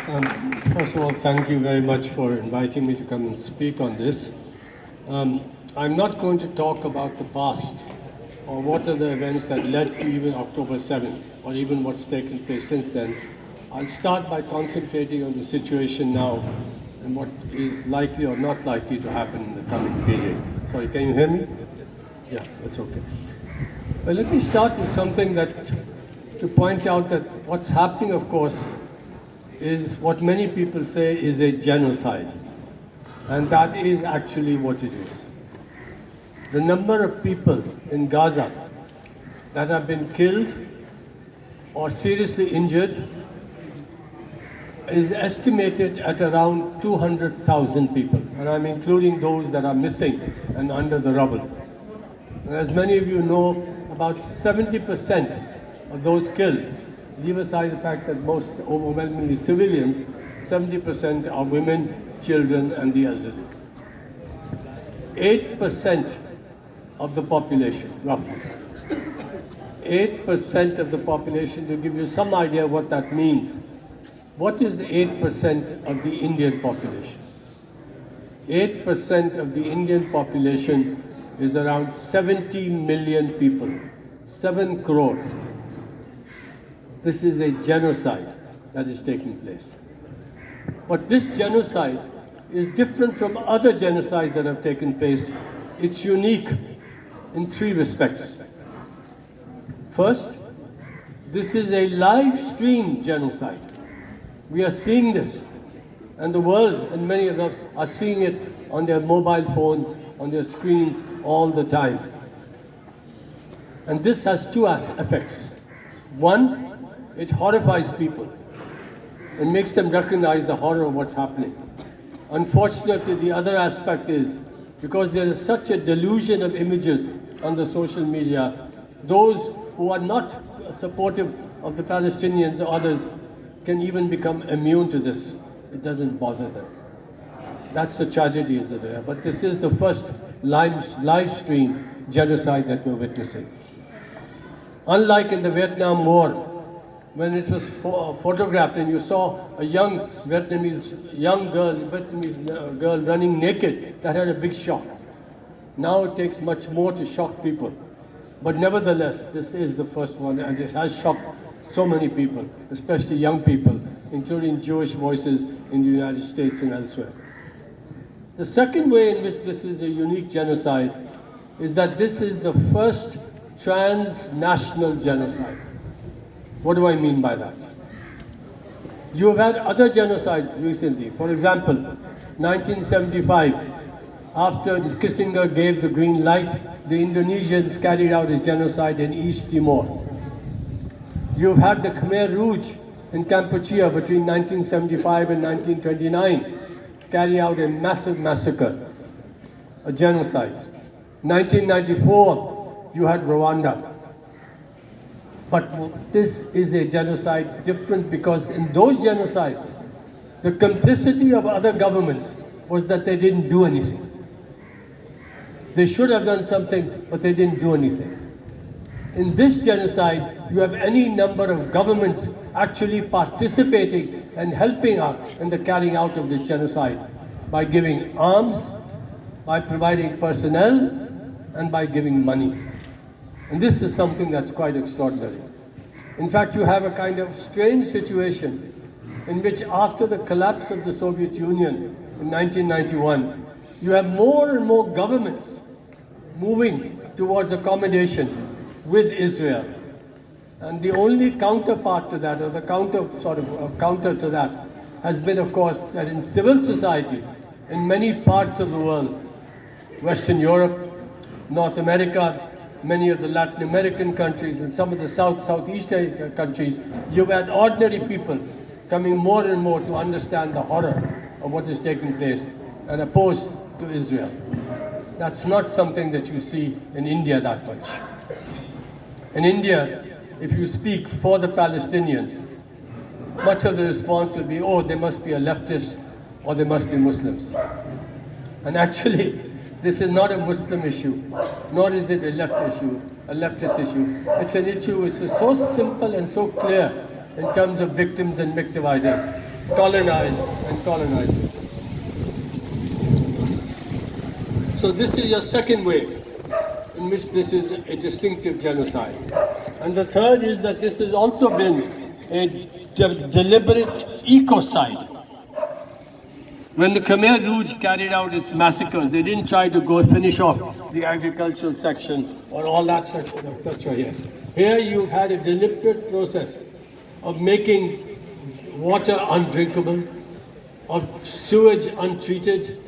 First of all, thank you very much for inviting me to come and speak on this. I'm not going to talk about the past or what are the events that led to even October 7th or even what's taken place since then. I'll start by concentrating on the situation now and what is likely or not likely to happen in the coming period. Sorry, can you hear me? Yeah, that's okay. Well, let me start with something to point out that what's happening, of course, is what many people say is a genocide. And that is actually what it is. The number of people in Gaza that have been killed or seriously injured is estimated at around 200,000 people. And I'm including those that are missing and under the rubble. And as many of you know, about 70% of those killed, leave aside the fact that most overwhelmingly civilians, 70% are women, children, and the elderly. 8% of the population, roughly. 8% of the population, to give you some idea what that means. What is 8% of the Indian population? 8% of the Indian population is around 70 million people, 7 crore. This is a genocide that is taking place. But this genocide is different from other genocides that have taken place. It's unique in 3 respects. First, this is a live stream genocide. We are seeing this, and the world and many of us are seeing it on their mobile phones, on their screens all the time. And this has 2 effects. One, it horrifies people and makes them recognize the horror of what's happening. Unfortunately, the other aspect is, because there is such a delusion of images on the social media, those who are not supportive of the Palestinians or others can even become immune to this. It doesn't bother them. That's the tragedy, is there? But this is the first live stream genocide that we're witnessing. Unlike in the Vietnam War, when it was photographed and you saw a young Vietnamese girl running naked, that had a big shock. Now it takes much more to shock people. But nevertheless, this is the first one, and it has shocked so many people, especially young people, including Jewish voices in the United States and elsewhere. The second way in which this is a unique genocide is that this is the first transnational genocide. What do I mean by that? You have had other genocides recently. For example, 1975, after Kissinger gave the green light, the Indonesians carried out a genocide in East Timor. You've had the Khmer Rouge in Kampuchea between 1975 and 1929 carry out a massive massacre, a genocide. 1994, you had Rwanda. But this is a genocide different because in those genocides, the complicity of other governments was that they didn't do anything. They should have done something, but they didn't do anything. In this genocide, you have any number of governments actually participating and helping out in the carrying out of this genocide by giving arms, by providing personnel, and by giving money. And this is something that's quite extraordinary. In fact, you have a kind of strange situation in which after the collapse of the Soviet Union in 1991, you have more and more governments moving towards accommodation with Israel. And the only counterpart to that, or the counter to that, has been, of course, that in civil society, in many parts of the world, Western Europe, North America, many of the Latin American countries, and some of the Southeast Asian countries, you've had ordinary people coming more and more to understand the horror of what is taking place and opposed to Israel. That's not something that you see in India that much. In India, if you speak for the Palestinians, much of the response will be, oh, they must be a leftist or they must be Muslims. And actually, this is not a Muslim issue, nor is it a leftist issue. It's an issue which is so simple and so clear in terms of victims and victimizers. colonize and colonize. So this is your second way in which this is a distinctive genocide. And the third is that this has also been a deliberate ecocide. When the Khmer Rouge carried out its massacres, they didn't try to go finish off the agricultural section or all that section, etc. Here. Here you've had a deliberate process of making water undrinkable, of sewage untreated,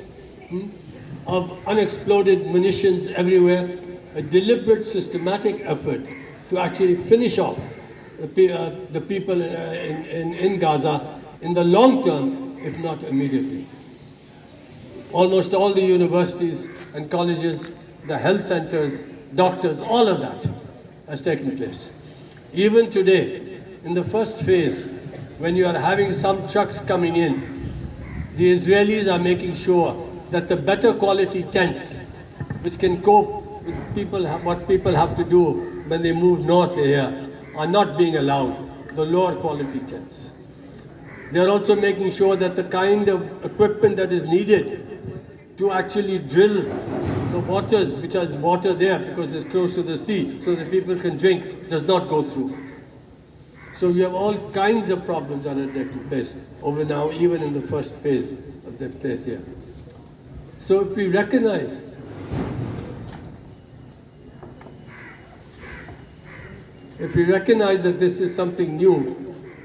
of unexploded munitions everywhere, a deliberate, systematic effort to actually finish off the people in Gaza in the long term, if not immediately. Almost all the universities and colleges, the health centers, doctors, all of that has taken place. Even today, in the first phase, when you are having some trucks coming in, the Israelis are making sure that the better quality tents, which can cope with what people have to do when they move north here, are not being allowed, the lower quality tents. They are also making sure that the kind of equipment that is needed to actually drill the waters, which has water there because it's close to the sea, so that people can drink, does not go through. So we have all kinds of problems that are taking place over now, even in the first phase of that place here. So if we recognize that this is something new,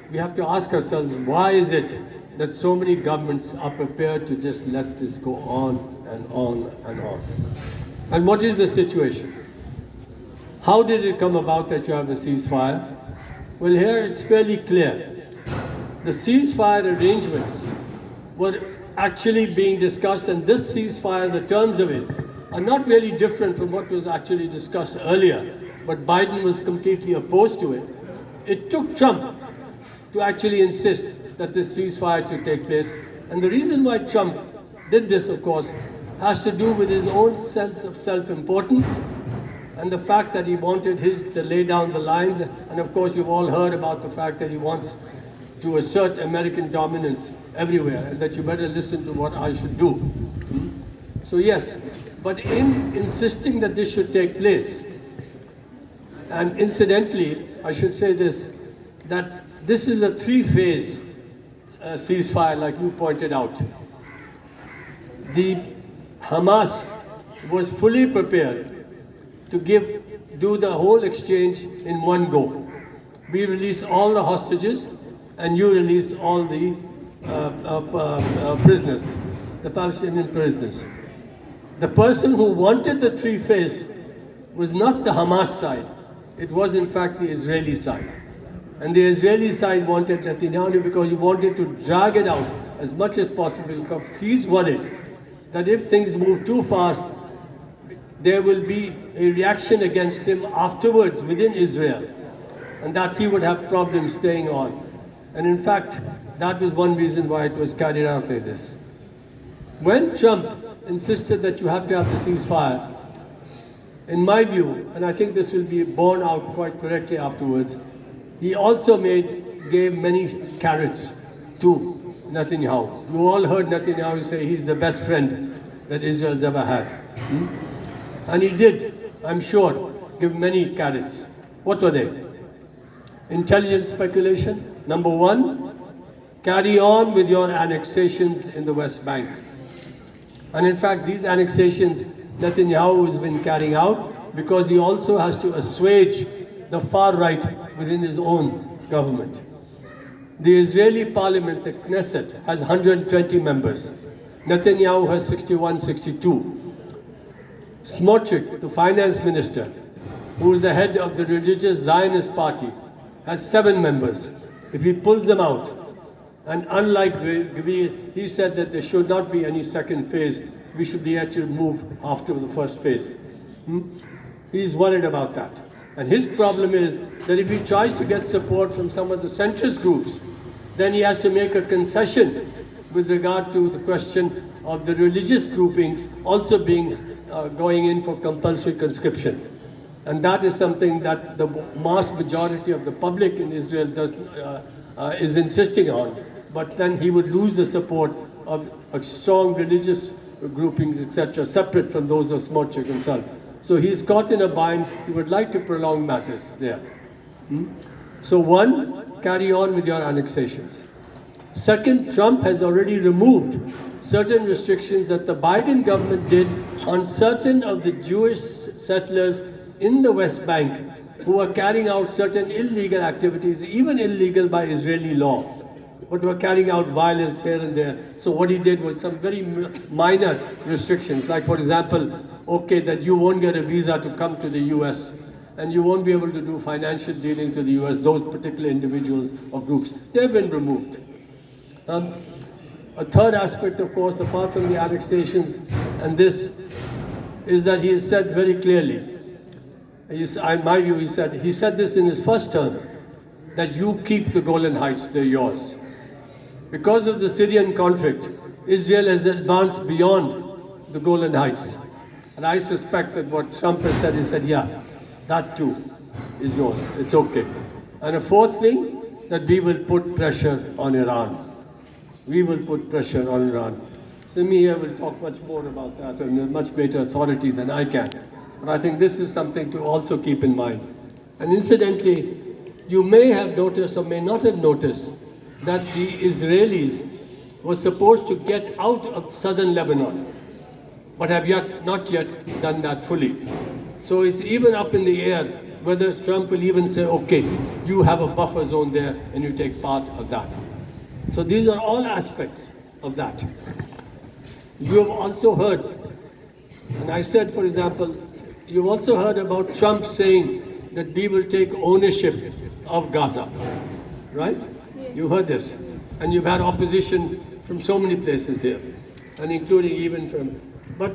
we have to ask ourselves, why is it that so many governments are prepared to just let this go on and on and on? And what is the situation? How did it come about that you have the ceasefire? Well, here it's fairly clear. The ceasefire arrangements were actually being discussed, and this ceasefire, the terms of it, are not really different from what was actually discussed earlier, but Biden was completely opposed to it. It took Trump to actually insist that this ceasefire to take place. And the reason why Trump did this, of course, has to do with his own sense of self-importance and the fact that he wanted to lay down the lines. And of course, you've all heard about the fact that he wants to assert American dominance everywhere, and that you better listen to what I should do. So yes, but in insisting that this should take place, and incidentally, I should say this, that this is a three-phase ceasefire, like you pointed out. The Hamas was fully prepared to do the whole exchange in one go. We release all the hostages, and you release all the prisoners, the Palestinian prisoners. The person who wanted the three-phase was not the Hamas side. It was in fact the Israeli side. And the Israeli side wanted Netanyahu because he wanted to drag it out as much as possible, because he's worried that if things move too fast, there will be a reaction against him afterwards within Israel, and that he would have problems staying on. And in fact, that was one reason why it was carried out like this. When Trump insisted that you have to have the ceasefire, in my view, and I think this will be borne out quite correctly afterwards, he also gave many carrots to Netanyahu. You all heard Netanyahu say he's the best friend that Israel's ever had. And he did, I'm sure, give many carrots. What were they? Intelligence speculation. Number one, carry on with your annexations in the West Bank. And in fact, these annexations Netanyahu has been carrying out because he also has to assuage the far right within his own government. The Israeli parliament, the Knesset, has 120 members. Netanyahu has 61, 62. Smotrich, the finance minister, who is the head of the religious Zionist party, has 7 members. If he pulls them out, and unlike Gvir, he said that there should not be any second phase, we should be able to move after the first phase. He's worried about that. And his problem is that if he tries to get support from some of the centrist groups, then he has to make a concession with regard to the question of the religious groupings also going in for compulsory conscription. And that is something that the vast majority of the public in Israel is insisting on, but then he would lose the support of a strong religious groupings, etc., separate from those of Smotrich himself. So he's caught in a bind. He would like to prolong matters there. So one, carry on with your annexations. Second, Trump has already removed certain restrictions that the Biden government did on certain of the Jewish settlers in the West Bank who were carrying out certain illegal activities, even illegal by Israeli law, but were carrying out violence here and there. So what he did was some very minor restrictions, like for example, okay, that you won't get a visa to come to the US, and you won't be able to do financial dealings with the US, those particular individuals or groups. They've been removed. A third aspect, of course, apart from the annexations, and this is that he has said very clearly, in my view, he said this in his first term, that you keep the Golan Heights, they're yours. Because of the Syrian conflict, Israel has advanced beyond the Golan Heights. And I suspect that what Trump has said, he said, yeah, that too is yours, it's okay. And a fourth thing, that we will put pressure on Iran. We will put pressure on Iran. Simi here will talk much more about that and with much greater authority than I can. But I think this is something to also keep in mind. And incidentally, you may have noticed or may not have noticed that the Israelis were supposed to get out of southern Lebanon, but have not yet done that fully. So it's even up in the air whether Trump will even say, okay, you have a buffer zone there and you take part of that. So these are all aspects of that. You have also heard, and I said, for example, you've also heard about Trump saying that we will take ownership of Gaza, right? Yes. You heard this. And you've had opposition from so many places here, and including even from, but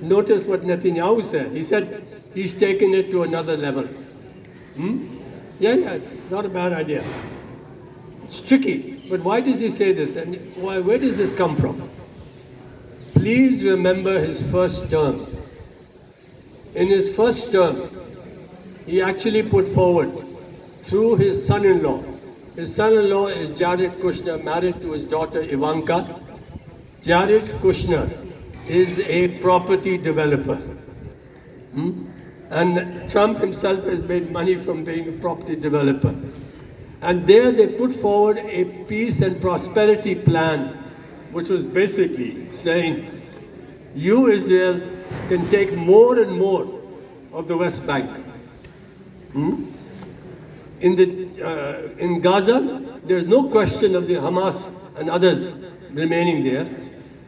notice what Netanyahu said. He said he's taken it to another level. Yeah, it's not a bad idea. It's tricky, but why does he say this, and where does this come from? Please remember his first term. In his first term, he actually put forward, through his son-in-law. His son-in-law is Jared Kushner, married to his daughter Ivanka. Jared Kushner is a property developer. And Trump himself has made money from being a property developer. And there they put forward a peace and prosperity plan, which was basically saying, you, Israel, can take more and more of the West Bank. In Gaza, there's no question of the Hamas and others remaining there.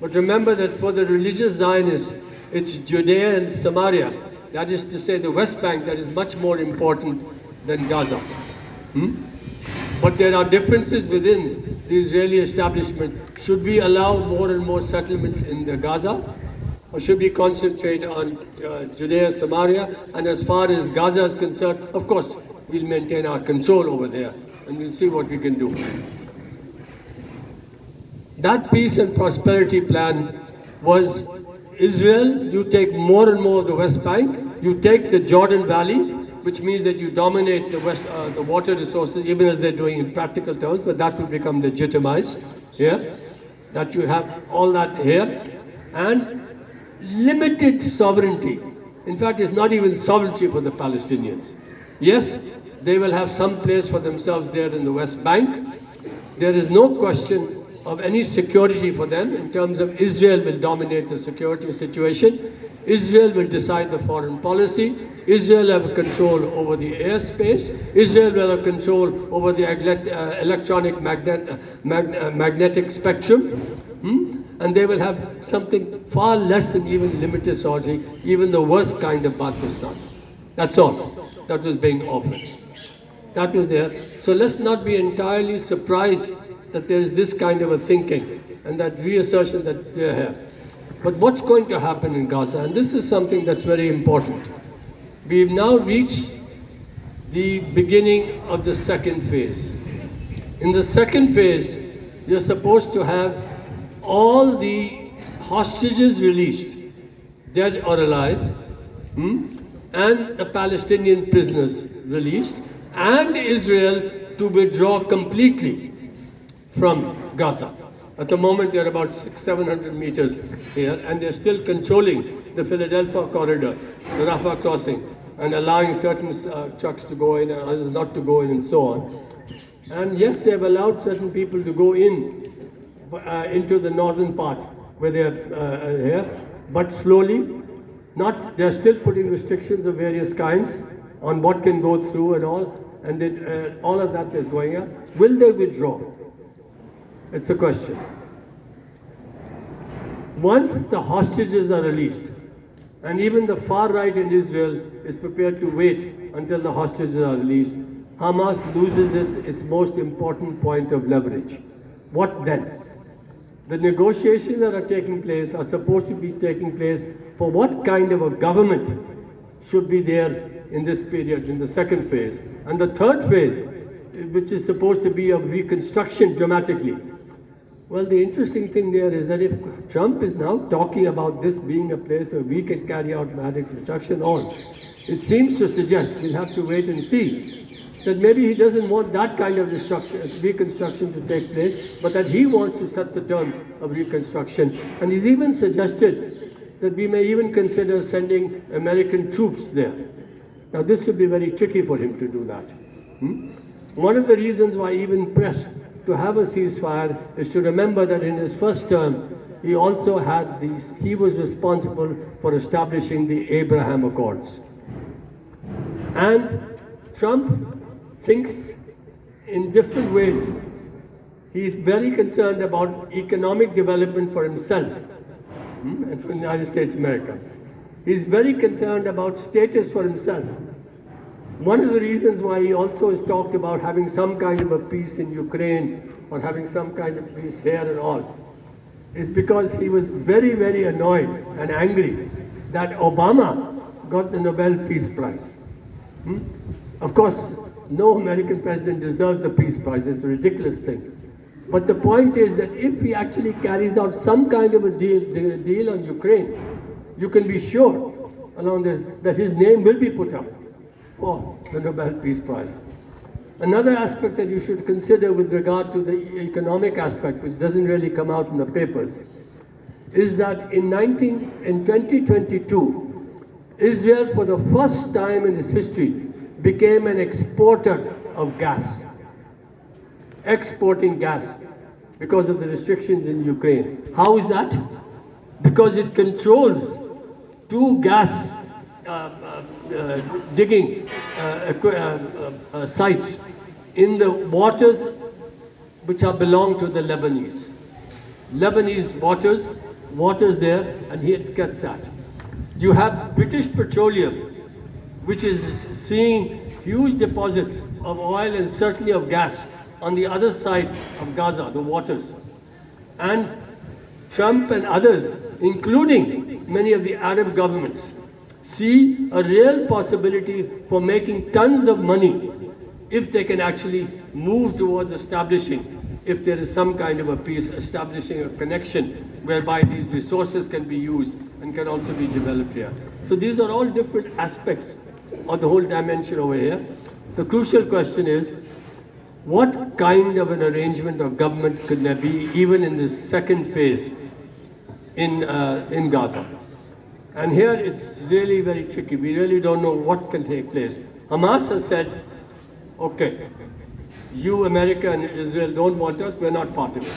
But remember that for the religious Zionists, it's Judea and Samaria, that is to say the West Bank, that is much more important than Gaza. But there are differences within the Israeli establishment. Should we allow more and more settlements in the Gaza? Or should we concentrate on Judea, Samaria? And as far as Gaza is concerned, of course, we'll maintain our control over there and we'll see what we can do. That peace and prosperity plan was Israel, you take more and more of the West Bank, you take the Jordan Valley, which means that you dominate the water resources, even as they're doing in practical terms, but that will become legitimized here, that you have all that here, and limited sovereignty. In fact, it's not even sovereignty for the Palestinians. Yes, they will have some place for themselves there in the West Bank. There is no question of any security for them in terms of Israel will dominate the security situation. Israel will decide the foreign policy. Israel will have control over the airspace. Israel will have control over the electronic magnetic spectrum. And they will have something far less than even limited sovereignty, even the worst kind of Pakistan. That's all that was being offered. That was there. So let's not be entirely surprised that there is this kind of a thinking and that reassertion that they have. But what's going to happen in Gaza? And this is something that's very important. We've now reached the beginning of the second phase. In the second phase, you're supposed to have all the hostages released, dead or alive, and the Palestinian prisoners released, and Israel to withdraw completely from Gaza. At the moment, they're about 700 meters here, and they're still controlling the Philadelphia corridor, the Rafah crossing, and allowing certain trucks to go in and others not to go in, and so on. And yes, they've allowed certain people to go in into the northern part where they're here, but slowly. They're still putting restrictions of various kinds on what can go through and all, and all of that is going on. Will they withdraw? It's a question. Once the hostages are released, and even the far right in Israel is prepared to wait until the hostages are released, Hamas loses its most important point of leverage. What then? The negotiations that are taking place are supposed to be taking place for what kind of a government should be there in this period, in the second phase. And the third phase, which is supposed to be of reconstruction dramatically. Well, the interesting thing there is that if Trump is now talking about this being a place where we can carry out mass reconstruction on, it seems to suggest, we'll have to wait and see, that maybe he doesn't want that kind of reconstruction to take place, but that he wants to set the terms of reconstruction. And he's even suggested that we may even consider sending American troops there. Now, this would be very tricky for him to do that. One of the reasons why he even pressed to have a ceasefire is to remember that in his first term, he also had he was responsible for establishing the Abraham Accords. And Trump thinks in different ways. He's very concerned about economic development for himself and for the United States of America. He's very concerned about status for himself. One of the reasons why he also has talked about having some kind of a peace in Ukraine or having some kind of peace here and all is because he was very, very annoyed and angry that Obama got the Nobel Peace Prize. Of course, no American president deserves the Peace Prize. It's a ridiculous thing. But the point is that if he actually carries out some kind of a deal on Ukraine, you can be sure along this that his name will be put up for the Nobel Peace Prize. Another aspect that you should consider with regard to the economic aspect, which doesn't really come out in the papers, is that in 2022, Israel, for the first time in its history, became an exporter of gas, exporting gas because of the restrictions in Ukraine. How is that? Because it controls two gas digging sites in the waters which belong to the Lebanese. Lebanese waters there, and he gets that. You have British Petroleum, which is seeing huge deposits of oil and certainly of gas on the other side of Gaza, the waters. And Trump and others, including many of the Arab governments, see a real possibility for making tons of money if they can actually move towards establishing, if there is some kind of a peace, establishing a connection whereby these resources can be used and can also be developed here. So these are all different aspects of the whole dimension over here. The crucial question is, what kind of an arrangement or government could there be even in this second phase in Gaza? And here it's really very tricky. We really don't know what can take place. Hamas has said, okay, you, America and Israel don't want us, we're not part of it.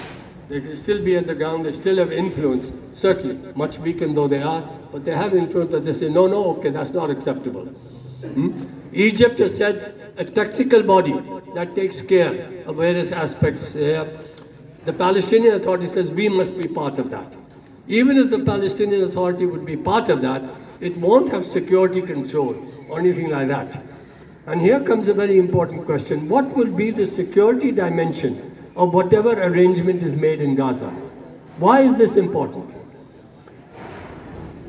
They can still be on the ground, they still have influence, certainly, much weakened though they are, but they have influence that they say, no, okay, that's not acceptable. Egypt has said a technical body that takes care of various aspects. The Palestinian Authority says we must be part of that. Even if the Palestinian Authority would be part of that, it won't have security control or anything like that. And here comes a very important question. What will be the security dimension of whatever arrangement is made in Gaza? Why is this important?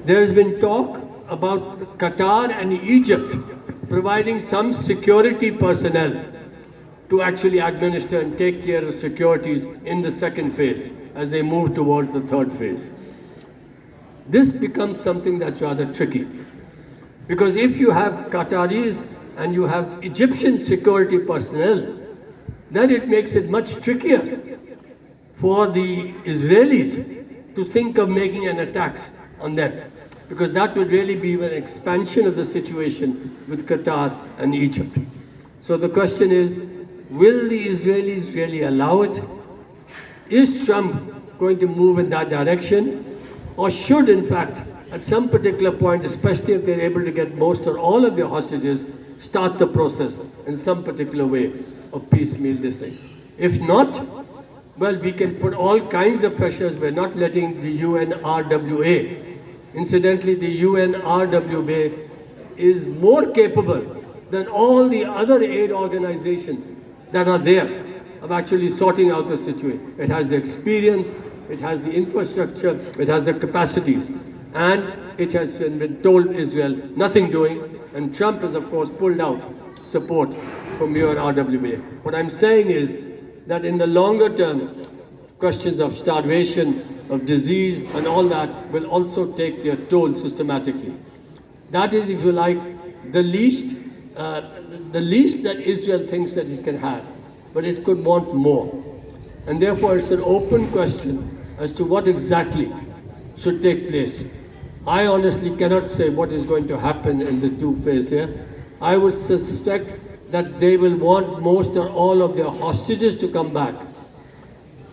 There has been talk about Qatar and Egypt providing some security personnel to actually administer and take care of securities in the second phase as they move towards the third phase. This becomes something that's rather tricky, because if you have Qataris and you have Egyptian security personnel, then it makes it much trickier for the Israelis to think of making an attack on them, because that would really be an expansion of the situation with Qatar and Egypt. So the question is, will the Israelis really allow it? Is Trump going to move in that direction? Or should, in fact, at some particular point, especially if they're able to get most or all of their hostages, start the process in some particular way of piecemeal this thing? If not, well, we can put all kinds of pressures. We're not letting the UNRWA. Incidentally, the UNRWA is more capable than all the other aid organizations that are there of actually sorting out the situation. It has the experience, it has the infrastructure, it has the capacities, and it has been told Israel nothing doing, and Trump has of course pulled out support from UNRWA. What I'm saying is that in the longer term, questions of starvation, of disease, and all that will also take their toll systematically. That is, if you like, the least that Israel thinks that it can have, but it could want more. And therefore it's an open question as to what exactly should take place. I honestly cannot say what is going to happen in the two phases here. I would suspect that they will want most or all of their hostages to come back.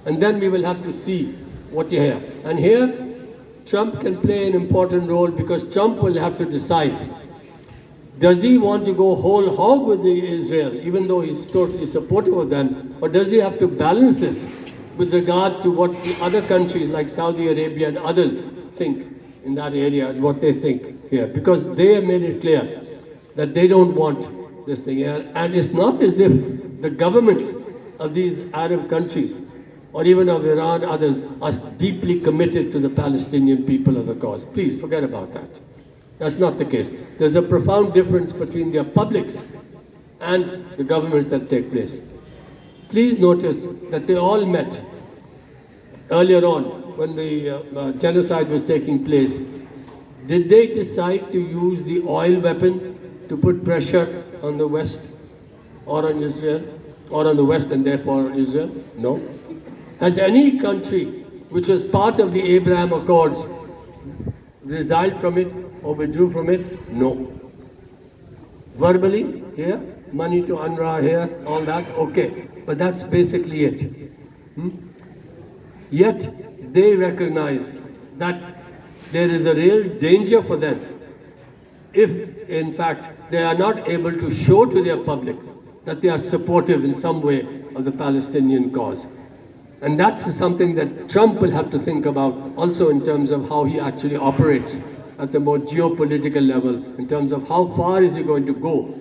And then we will have to see what you hear. And here, Trump can play an important role, because Trump will have to decide, does he want to go whole hog with Israel, even though he's totally supportive of them, or does he have to balance this with regard to what the other countries like Saudi Arabia and others think in that area, and what they think here? Because they have made it clear that they don't want this thing here. And it's not as if the governments of these Arab countries, or even of Iran, others, are deeply committed to the Palestinian people of the cause. Please forget about that. That's not the case. There's a profound difference between their publics and the governments that take place. Please notice that they all met earlier on when the genocide was taking place. Did they decide to use the oil weapon to put pressure on the West or on Israel, or on the West and therefore on Israel? No. Has any country which was part of the Abraham Accords resigned from it or withdrew from it? No. Verbally, here, money to UNRWA here, all that, okay. But that's basically it. Yet, they recognize that there is a real danger for them if, in fact, they are not able to show to their public that they are supportive in some way of the Palestinian cause. And that's something that Trump will have to think about also in terms of how he actually operates at the more geopolitical level, in terms of how far is he going to go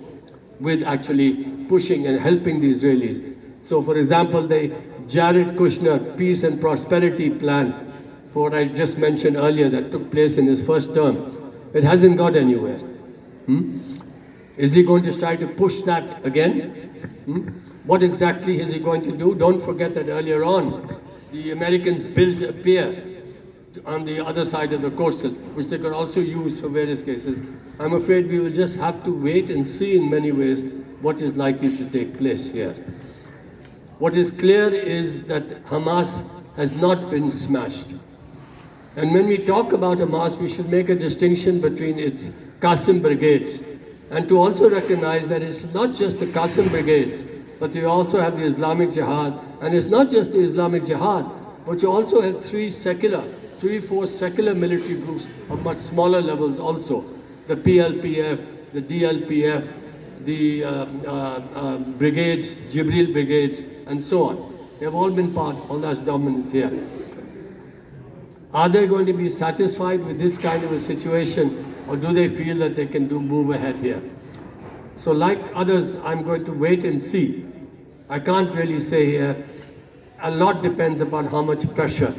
with actually pushing and helping the Israelis. So, for example, the Jared Kushner Peace and Prosperity Plan, for what I just mentioned earlier, that took place in his first term, it hasn't got anywhere. Is he going to try to push that again? What exactly is he going to do? Don't forget that earlier on, the Americans built a pier on the other side of the coastal, which they could also use for various cases. I'm afraid we will just have to wait and see in many ways what is likely to take place here. What is clear is that Hamas has not been smashed. And when we talk about Hamas, we should make a distinction between its Qasim brigades, and to also recognize that it's not just the Qasim brigades, but you also have the Islamic Jihad, and it's not just the Islamic Jihad, but you also have three, four secular military groups of much smaller levels also. The PLPF, the DLPF, the brigades, Jibril brigades, and so on. They've all been part, all that's dominant here. Are they going to be satisfied with this kind of a situation, or do they feel that they can move ahead here? So like others, I'm going to wait and see. I can't really say here. A lot depends upon how much pressure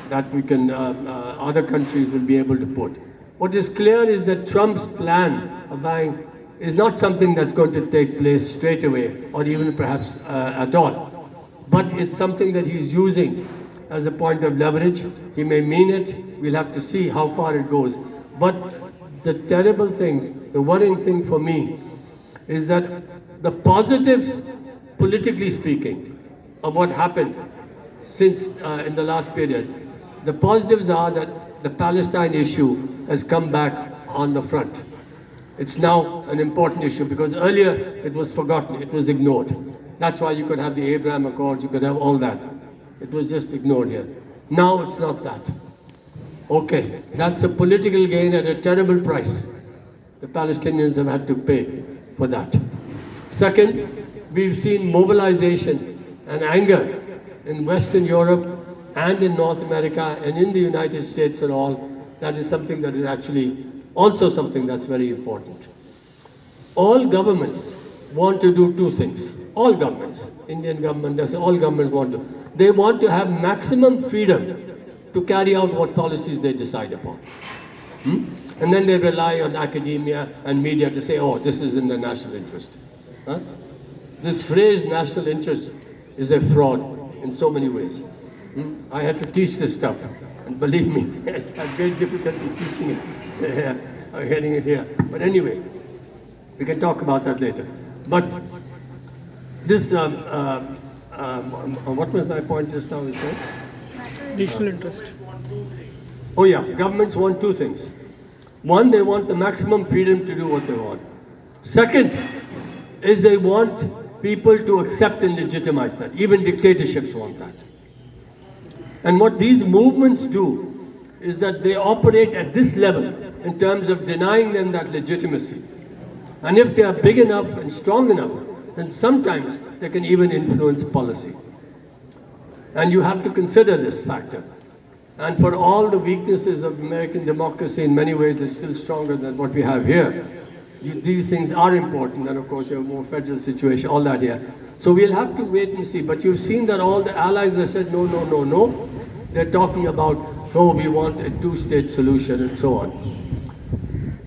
that we can, other countries will be able to put. What is clear is that Trump's plan of buying is not something that's going to take place straight away, or even perhaps at all. But it's something that he's using as a point of leverage. He may mean it. We'll have to see how far it goes. But the terrible thing, the worrying thing for me, is that the positives, politically speaking, of what happened since in the last period. The positives are that the Palestine issue has come back on the front. It's now an important issue because earlier it was forgotten, it was ignored. That's why you could have the Abraham Accords, you could have all that. It was just ignored here. Now it's not that. Okay, that's a political gain at a terrible price. The Palestinians have had to pay for that. Second, we've seen mobilization and anger in Western Europe and in North America and in the United States and all. That is something that is actually also something that's very important. All governments want to do two things. All governments, Indian government, all governments want to. They want to have maximum freedom to carry out what policies they decide upon. And then they rely on academia and media to say, oh, this is in the national interest. Huh? This phrase, national interest, is a fraud in so many ways. I had to teach this stuff, and believe me, I had great difficulty teaching it, hearing it here. But anyway, we can talk about that later. But this, what was my point just now? National interest. Oh yeah, governments want two things. One, they want the maximum freedom to do what they want. Second, is they want people to accept and legitimize that. Even dictatorships want that. And what these movements do is that they operate at this level in terms of denying them that legitimacy. And if they are big enough and strong enough, then sometimes they can even influence policy. And you have to consider this factor. And for all the weaknesses of American democracy, in many ways it's still stronger than what we have here. These things are important, and of course you have a more federal situation, all that here. So we'll have to wait and see. But you've seen that all the allies have said, no, no, no, no. They're talking about, oh, we want a two-state solution and so on.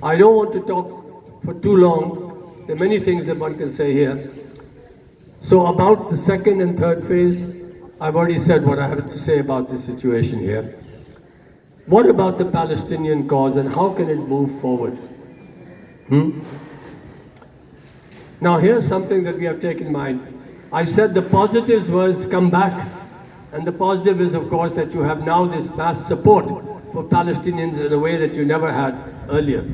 I don't want to talk for too long. There are many things that one can say here. So about the second and third phase, I've already said what I have to say about this situation here. What about the Palestinian cause and how can it move forward? Now here's something that we have taken in mind. I said the positives was come back, and the positive is of course that you have now this mass support for Palestinians in a way that you never had earlier.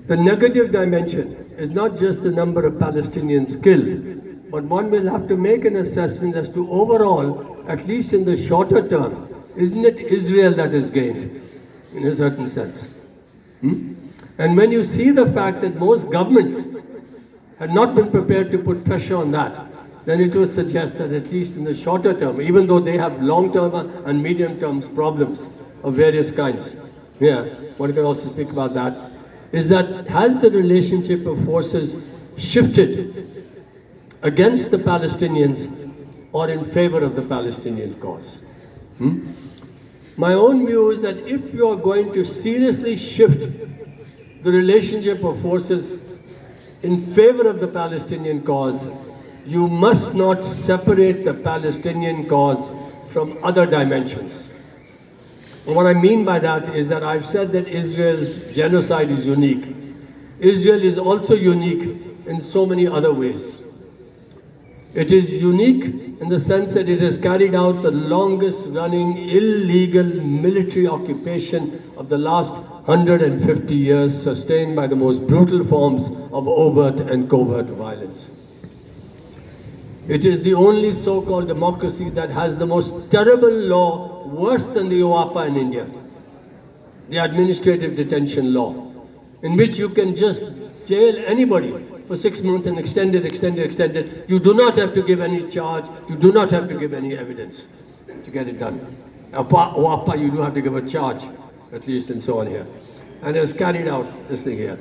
The negative dimension is not just the number of Palestinians killed, but one will have to make an assessment as to overall, at least in the shorter term, isn't it Israel that is gained in a certain sense? And when you see the fact that most governments had not been prepared to put pressure on that, then it would suggest that at least in the shorter term, even though they have long-term and medium-term problems of various kinds, one can also speak about that, is that has the relationship of forces shifted against the Palestinians or in favor of the Palestinian cause? My own view is that if you are going to seriously shift the relationship of forces in favor of the Palestinian cause, you must not separate the Palestinian cause from other dimensions. And what I mean by that is that I've said that Israel's genocide is unique. Israel is also unique in so many other ways. It is unique in the sense that it has carried out the longest running illegal military occupation of the last 150 years, sustained by the most brutal forms of overt and covert violence. It is the only so-called democracy that has the most terrible law, worse than the OAPA in India, the administrative detention law, in which you can just jail anybody for 6 months and extend it. You do not have to give any charge, you do not have to give any evidence to get it done. OAPA, you do have to give a charge, at least, and so on here. And has carried out this thing here.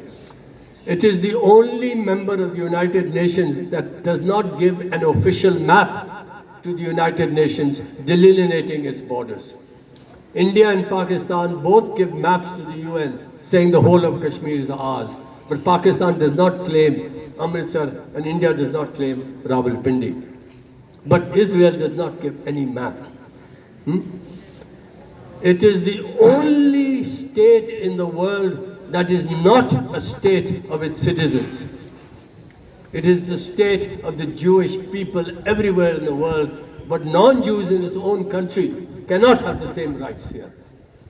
It is the only member of the United Nations that does not give an official map to the United Nations delineating its borders. India and Pakistan both give maps to the UN saying the whole of Kashmir is ours. But Pakistan does not claim Amritsar and India does not claim Rawalpindi. But Israel does not give any map. It is the only state in the world that is not a state of its citizens. It is the state of the Jewish people everywhere in the world, But non-Jews in its own country cannot have the same rights here.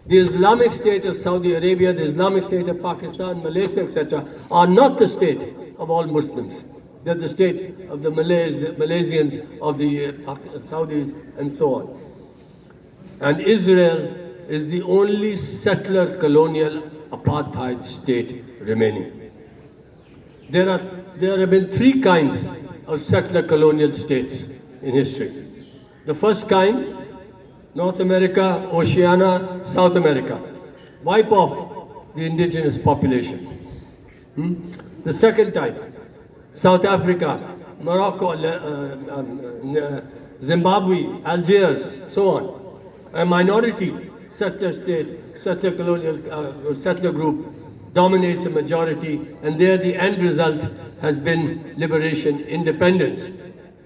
The Islamic State of Saudi Arabia, the Islamic State of Pakistan, Malaysia, etc., are not the state of all Muslims. They're the state of the Malays, the Malaysians, of the Saudis, and so on. And Israel is the only settler colonial apartheid state remaining. There have been three kinds of settler colonial states in history. The first kind, North America, Oceania, South America. Wipe off the indigenous population. The second type, South Africa, Morocco, Zimbabwe, Algiers, so on. A minority settler state, settler colonial, settler group dominates a majority, and there the end result has been liberation, independence,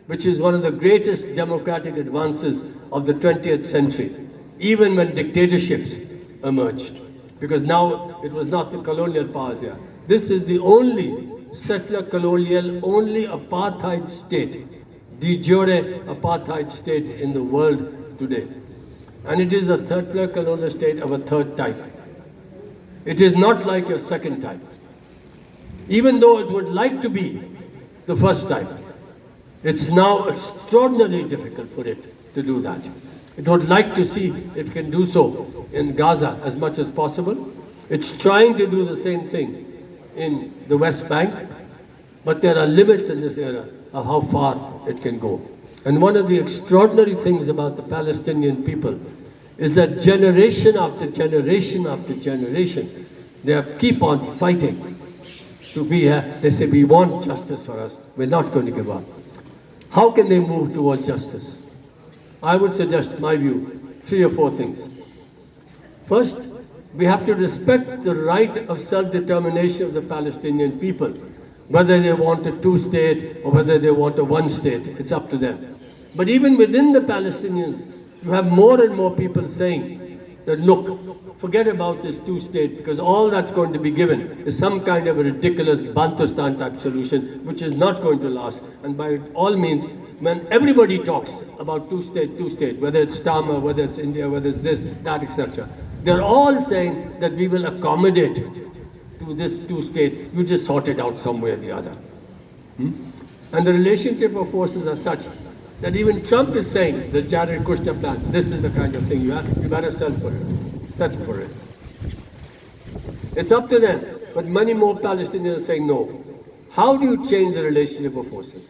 which is one of the greatest democratic advances of the 20th century, even when dictatorships emerged, because now it was not the colonial powers here. This is the only settler colonial, only apartheid state, de jure apartheid state in the world today. And it is a settler colonial state of a third type. It is not like your second type. Even though it would like to be the first type, it's now extraordinarily difficult for it to do that. It would like to see if it can do so in Gaza as much as possible. It's trying to do the same thing in the West Bank, but there are limits in this era of how far it can go. And one of the extraordinary things about the Palestinian people is that generation after generation after generation, they keep on fighting to be here. They say, we want justice for us. We're not going to give up. How can they move towards justice? I would suggest, my view, 3 or 4 things. First, we have to respect the right of self-determination of the Palestinian people. Whether they want a 2-state or whether they want a 1-state, it's up to them. But even within the Palestinians, you have more and more people saying that, look, forget about this 2-state, because all that's going to be given is some kind of a ridiculous Bantustan type solution, which is not going to last. And by all means, when everybody talks about 2-state, whether it's Tama, whether it's India, whether it's this, that, etc., they're all saying that we will accommodate to this 2-state, you just sort it out some way or the other. And the relationship of forces are such that even Trump is saying the Jared Kushner plan, this is the kind of thing you better settle for it. It's up to them, but many more Palestinians are saying no. How do you change the relationship of forces?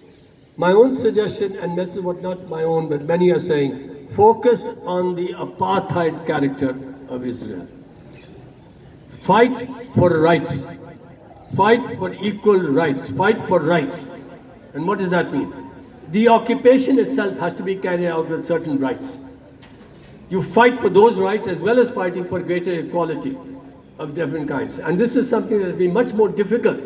My own suggestion, and this is what not my own, but many are saying, focus on the apartheid character of Israel. Fight for rights. Fight for equal rights. Fight for rights. And what does that mean? The occupation itself has to be carried out with certain rights. You fight for those rights as well as fighting for greater equality of different kinds. And this is something that will be much more difficult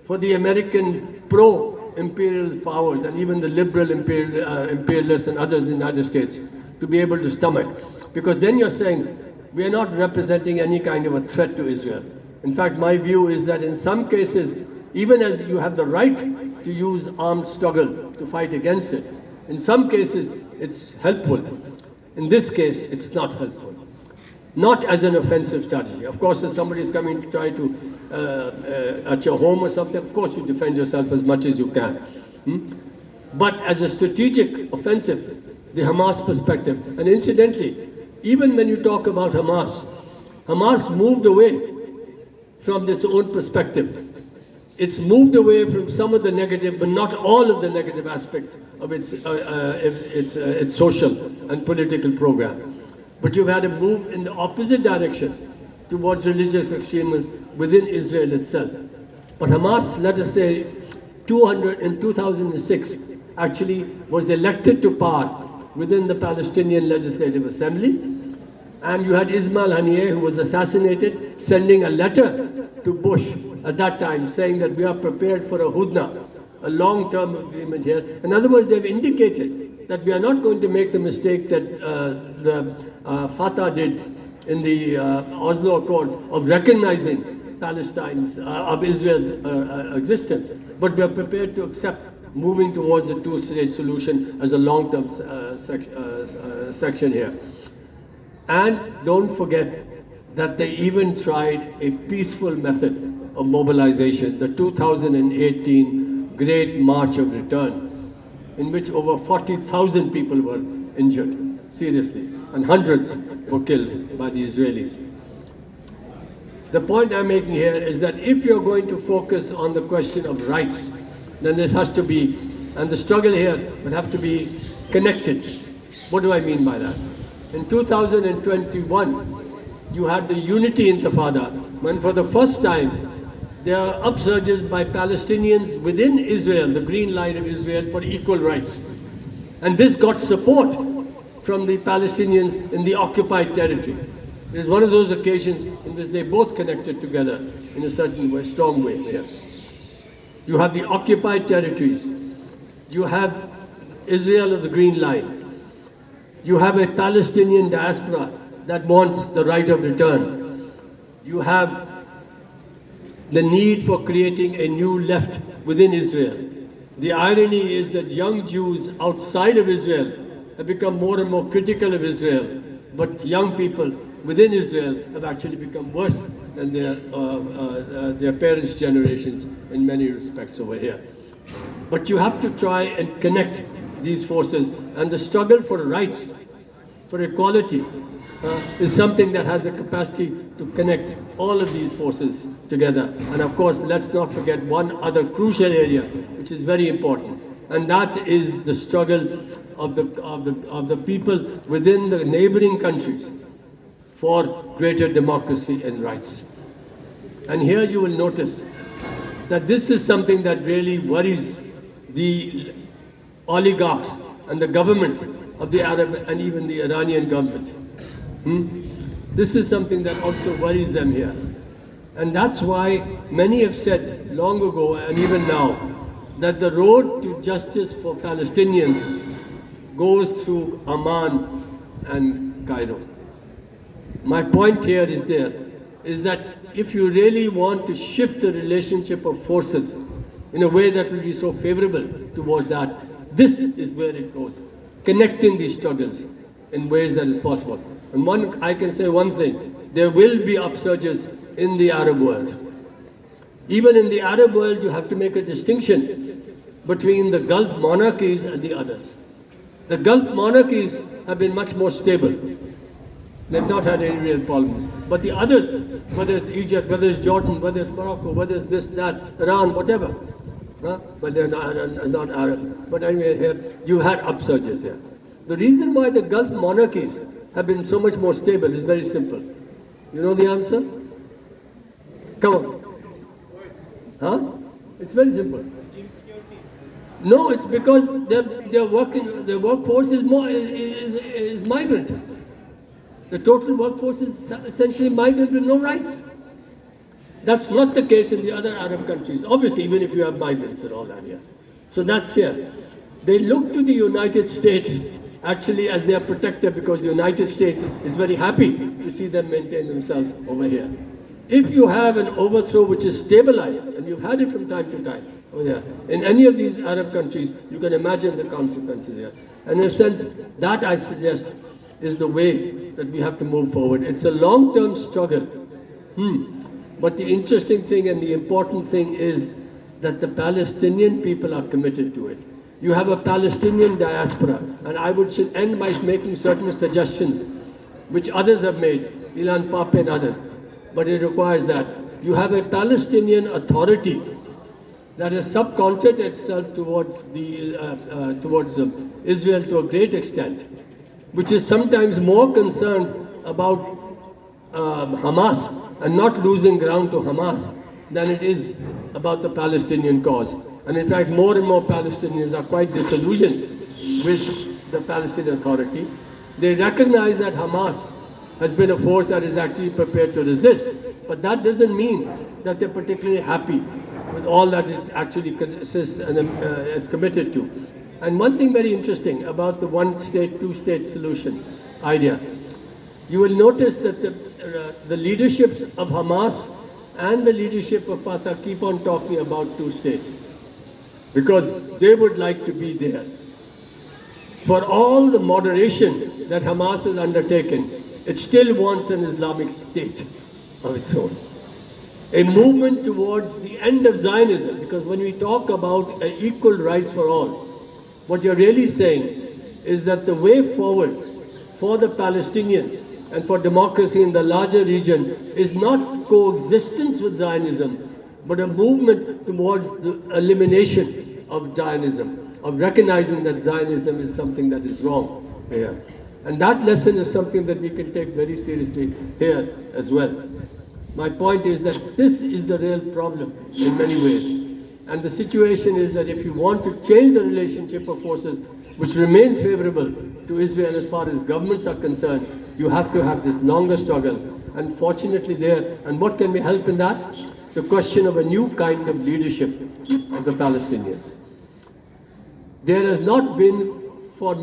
for the American pro-imperial powers and even the liberal imperialists and others in the United States to be able to stomach. Because then you're saying, we are not representing any kind of a threat to Israel. In fact, my view is that in some cases, even as you have the right to use armed struggle to fight against it, in some cases it's helpful. In this case, it's not helpful. Not as an offensive strategy. Of course, if somebody is coming to try to, at your home or something, of course you defend yourself as much as you can. But as a strategic offensive, the Hamas perspective, and incidentally, even when you talk about Hamas moved away from its own perspective. It's moved away from some of the negative, but not all of the negative aspects of its social and political program. But you've had a move in the opposite direction towards religious extremism within Israel itself. But Hamas, let us say, in 2006, actually was elected to power within the Palestinian Legislative Assembly. And you had Ismail Haniyeh, who was assassinated, sending a letter to Bush at that time saying that we are prepared for a hudna, a long-term agreement here. In other words, they've indicated that we are not going to make the mistake that the Fatah did in the Oslo Accords of recognizing Palestine's, of Israel's existence, but we are prepared to accept moving towards the two-state solution as a long-term section here. And don't forget that they even tried a peaceful method of mobilization, the 2018 Great March of Return, in which over 40,000 people were injured, seriously, and hundreds were killed by the Israelis. The point I'm making here is that if you're going to focus on the question of rights, then it has to be, and the struggle here would have to be connected. What do I mean by that? In 2021, you had the Unity Intifada, when for the first time there are upsurges by Palestinians within Israel, the green line of Israel, for equal rights. And this got support from the Palestinians in the occupied territory. It is one of those occasions in which they both connected together in a certain way, strong way here. You have the occupied territories. You have Israel of the Green Line. You have a Palestinian diaspora that wants the right of return. You have the need for creating a new left within Israel. The irony is that young Jews outside of Israel have become more and more critical of Israel, but young people within Israel have actually become worse than their parents' generations in many respects over here. But you have to try and connect these forces, and the struggle for rights, for equality, is something that has the capacity to connect all of these forces together. And of course, let's not forget one other crucial area which is very important, and that is the struggle of the people within the neighboring countries for greater democracy and rights. And here you will notice that this is something that really worries the oligarchs and the governments of the Arab and even the Iranian government. This is something that also worries them here. And that's why many have said long ago and even now that the road to justice for Palestinians goes through Amman and Cairo. My point here is that if you really want to shift the relationship of forces in a way that will be so favorable towards that, this is where it goes, connecting these struggles in ways that is possible. And I can say one thing, there will be upsurges in the Arab world. Even in the Arab world, you have to make a distinction between the Gulf monarchies and the others. The Gulf monarchies have been much more stable. They've not had any real problems. But the others, whether it's Egypt, whether it's Jordan, whether it's Morocco, whether it's this, that, Iran, whatever, but they're not Arab. But anyway, here you had upsurges here. The reason why the Gulf monarchies have been so much more stable is very simple. You know the answer? Come on. It's very simple. No, it's because their workforce is migrant. The total workforce is essentially migrant with no rights. That's not the case in the other Arab countries, obviously, even if you have migrants and all that here. So that's here. They look to the United States actually as their protector because the United States is very happy to see them maintain themselves over here. If you have an overthrow which is stabilized, and you've had it from time to time over there, in any of these Arab countries, you can imagine the consequences here. And in a sense, that I suggest is the way that we have to move forward. It's a long-term struggle. But the interesting thing and the important thing is that the Palestinian people are committed to it. You have a Palestinian diaspora, and I would end by making certain suggestions, which others have made, Ilan Pape and others, but it requires that. You have a Palestinian authority that has subcontracted itself towards Israel to a great extent, which is sometimes more concerned about Hamas and not losing ground to Hamas than it is about the Palestinian cause. And in fact, more and more Palestinians are quite disillusioned with the Palestinian Authority. They recognize that Hamas has been a force that is actually prepared to resist, but that doesn't mean that they're particularly happy with all that it actually consists and is committed to. And one thing very interesting about the one-state, two-state solution idea, you will notice that the leaderships of Hamas and the leadership of Fatah keep on talking about two states. because they would like to be there. For all the moderation that Hamas has undertaken, it still wants an Islamic State of its own. A movement towards the end of Zionism, because when we talk about an equal rights for all, what you're really saying is that the way forward for the Palestinians and for democracy in the larger region is not coexistence with Zionism, but a movement towards the elimination of Zionism, of recognizing that Zionism is something that is wrong here. And that lesson is something that we can take very seriously here as well. My point is that this is the real problem in many ways. And the situation is that if you want to change the relationship of forces, which remains favorable to Israel as far as governments are concerned, you have to have this longer struggle. Unfortunately there, and what can we help in that? The question of a new kind of leadership of the Palestinians. There has not been for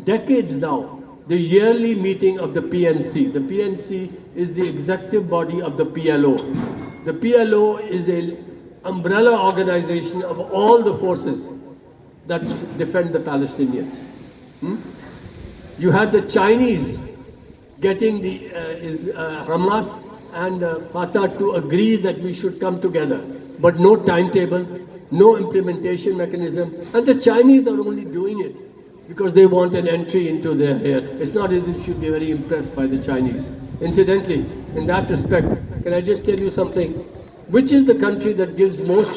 decades now the yearly meeting of the PNC. The PNC is the executive body of the PLO. The PLO is an umbrella organization of all the forces that defend the Palestinians. You had the Chinese getting the Hamas and Fatah to agree that we should come together, but no timetable, no implementation mechanism, and the Chinese are only doing it because they want an entry into their hair. It's not as if you should be very impressed by the Chinese. Incidentally, in that respect, can I just tell you something? Which is the country that gives most,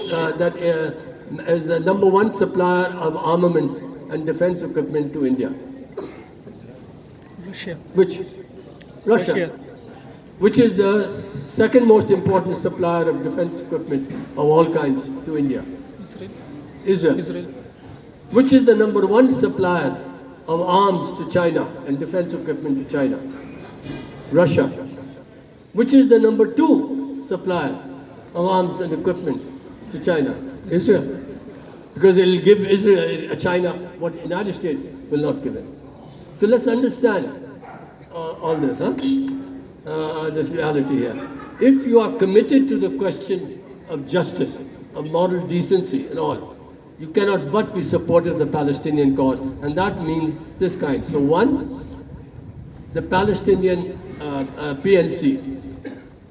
is the number one supplier of armaments and defense equipment to India? Russia. Which? Russia. Which is the second most important supplier of defense equipment of all kinds to India? Israel. Which is the number one supplier of arms to China and defense equipment to China? Russia. Which is the number two supplier of arms and equipment to China? Israel. Because it will give China what the United States will not give it. So let's understand all this, this reality here. If you are committed to the question of justice, of moral decency and all, you cannot but be supportive of the Palestinian cause, and that means this kind. So one, the Palestinian PNC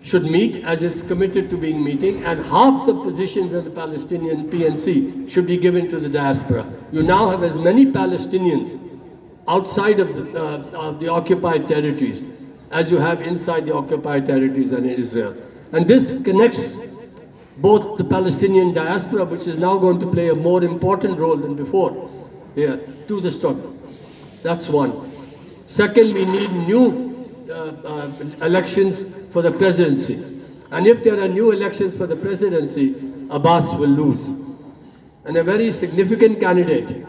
should meet as it's committed to being meeting, and half the positions of the Palestinian PNC should be given to the diaspora. You now have as many Palestinians outside of the occupied territories as you have inside the occupied territories and in Israel. And this connects both the Palestinian diaspora, which is now going to play a more important role than before here, to the struggle. That's one. Second, we need new elections for the presidency. And if there are new elections for the presidency, Abbas will lose. And a very significant candidate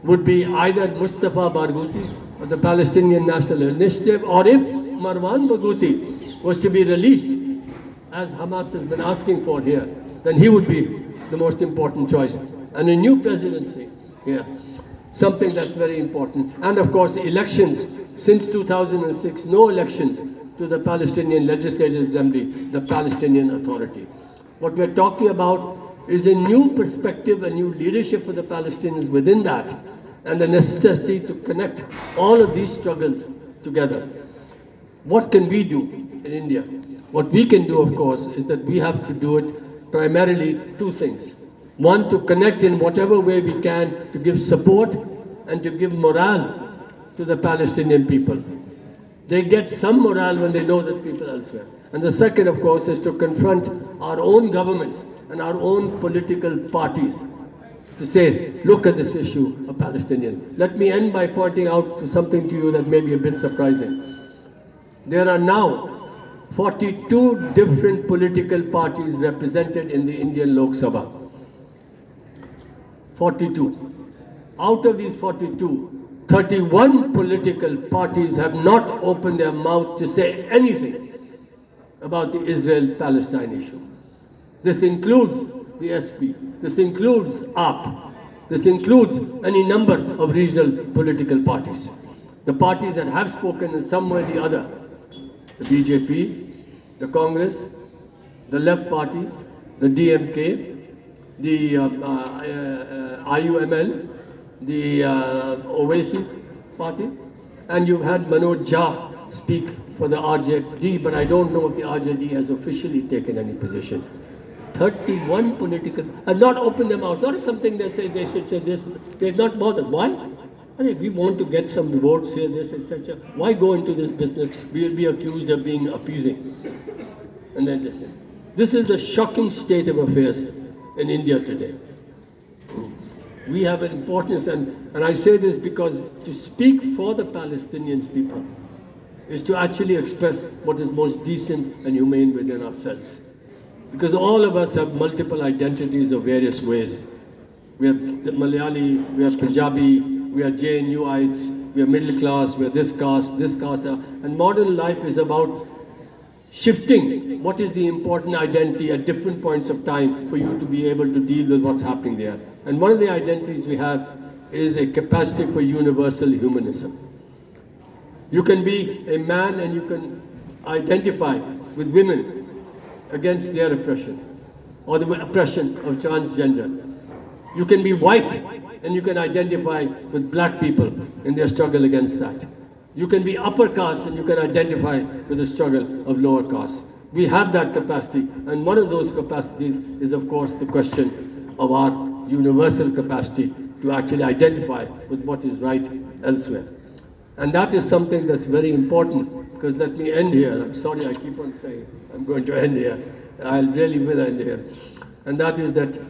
would be either Mustafa Barghouti of the Palestinian National Initiative, or if Marwan Barghouti was to be released, as Hamas has been asking for here, then he would be the most important choice. And a new presidency here, something that's very important. And of course, elections. Since 2006, no elections to the Palestinian Legislative Assembly, the Palestinian Authority. What we're talking about is a new perspective, a new leadership for the Palestinians within that, and the necessity to connect all of these struggles together. What can we do in India? What we can do, of course, is that we have to do it primarily two things. One, to connect in whatever way we can to give support and to give morale to the Palestinian people. They get some morale when they know that people elsewhere. And the second, of course, is to confront our own governments and our own political parties to say, look at this issue of Palestinians. Let me end by pointing out to something to you that may be a bit surprising. There are now 42 different political parties represented in the Indian Lok Sabha. 42. Out of these 42, 31 political parties have not opened their mouth to say anything about the Israel-Palestine issue. This includes the SP, this includes AAP, this includes any number of regional political parties. The parties that have spoken in some way or the other, the BJP, the Congress, the left parties, the DMK, the IUML, the Oasis Party, and you've had Manoj Jha speak for the RJD, but I don't know if the RJD has officially taken any position. 31 political, and not open their mouths, not something they say, they should say this, they're not bothered. Why? I mean, if we want to get some votes here, this, etc., why go into this business? We will be accused of being appeasing. And then this is the shocking state of affairs in India today. We have an importance, and I say this because to speak for the Palestinian people is to actually express what is most decent and humane within ourselves. Because all of us have multiple identities of various ways. We are Malayali, we are Punjabi, we are JNUites, we are middle class, we are this caste, and modern life is about shifting what is the important identity at different points of time for you to be able to deal with what's happening there. And one of the identities we have is a capacity for universal humanism. You can be a man and you can identify with women against their oppression or the oppression of transgender. You can be white and you can identify with black people in their struggle against that. You can be upper caste and you can identify with the struggle of lower caste. We have that capacity, and one of those capacities is of course the question of our universal capacity to actually identify with what is right elsewhere. And that is something that's very important, because let me end here. I'm sorry I keep on saying I'm going to end here. I really will end here. And that is that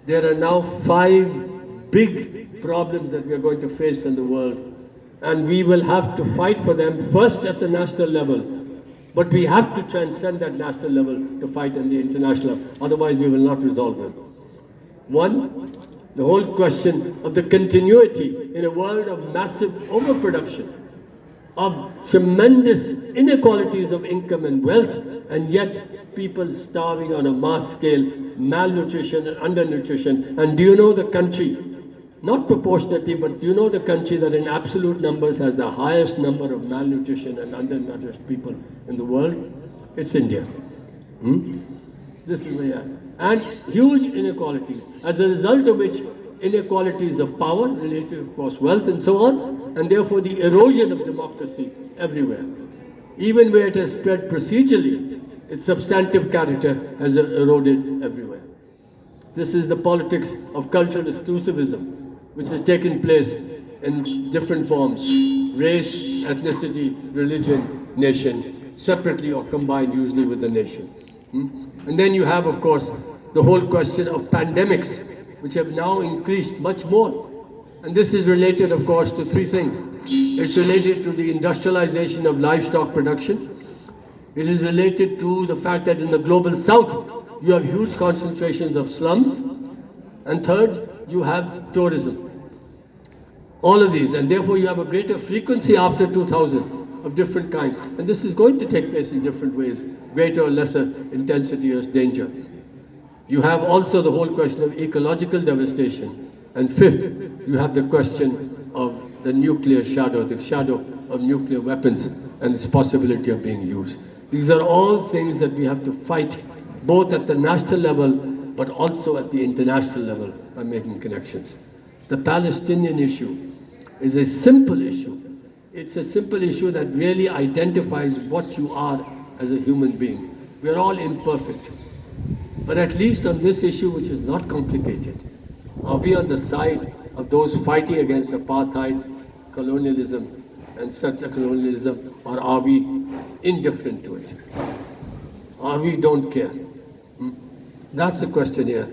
there are now 5 big problems that we are going to face in the world. And we will have to fight for them first at the national level. But we have to transcend that national level to fight at the international level. Otherwise we will not resolve them. One, the whole question of the continuity in a world of massive overproduction, of tremendous inequalities of income and wealth, and yet people starving on a mass scale, malnutrition and undernutrition. And do you know the country, not proportionately, but do you know the country that in absolute numbers has the highest number of malnutrition and undernourished people in the world? It's India. This is where we are. And huge inequalities, as a result of which inequalities of power related to, of course, wealth and so on, and therefore the erosion of democracy everywhere. Even where it has spread procedurally, its substantive character has eroded everywhere. This is the politics of cultural exclusivism, which has taken place in different forms: race, ethnicity, religion, nation, separately or combined usually with the nation. And then you have, of course, the whole question of pandemics, which have now increased much more. And this is related, of course, to 3 things. It's related to the industrialization of livestock production. It is related to the fact that in the global south, you have huge concentrations of slums. And third, you have tourism. All of these, and therefore you have a greater frequency after 2000 of different kinds. And this is going to take place in different ways, greater or lesser intensity or danger. You have also the whole question of ecological devastation. And fifth, you have the question of the nuclear shadow, the shadow of nuclear weapons and its possibility of being used. These are all things that we have to fight, both at the national level, but also at the international level, by making connections. The Palestinian issue is a simple issue. It's a simple issue that really identifies what you are as a human being. We are all imperfect. But at least on this issue, which is not complicated, are we on the side of those fighting against apartheid, colonialism, and settler colonialism, or are we indifferent to it? Or we don't care? That's the question here.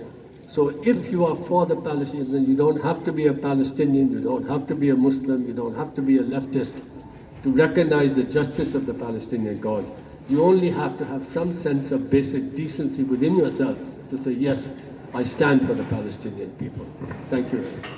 So if you are for the Palestinians, then you don't have to be a Palestinian, you don't have to be a Muslim, you don't have to be a leftist to recognize the justice of the Palestinian cause. You only have to have some sense of basic decency within yourself to say, yes, I stand for the Palestinian people. Thank you very much.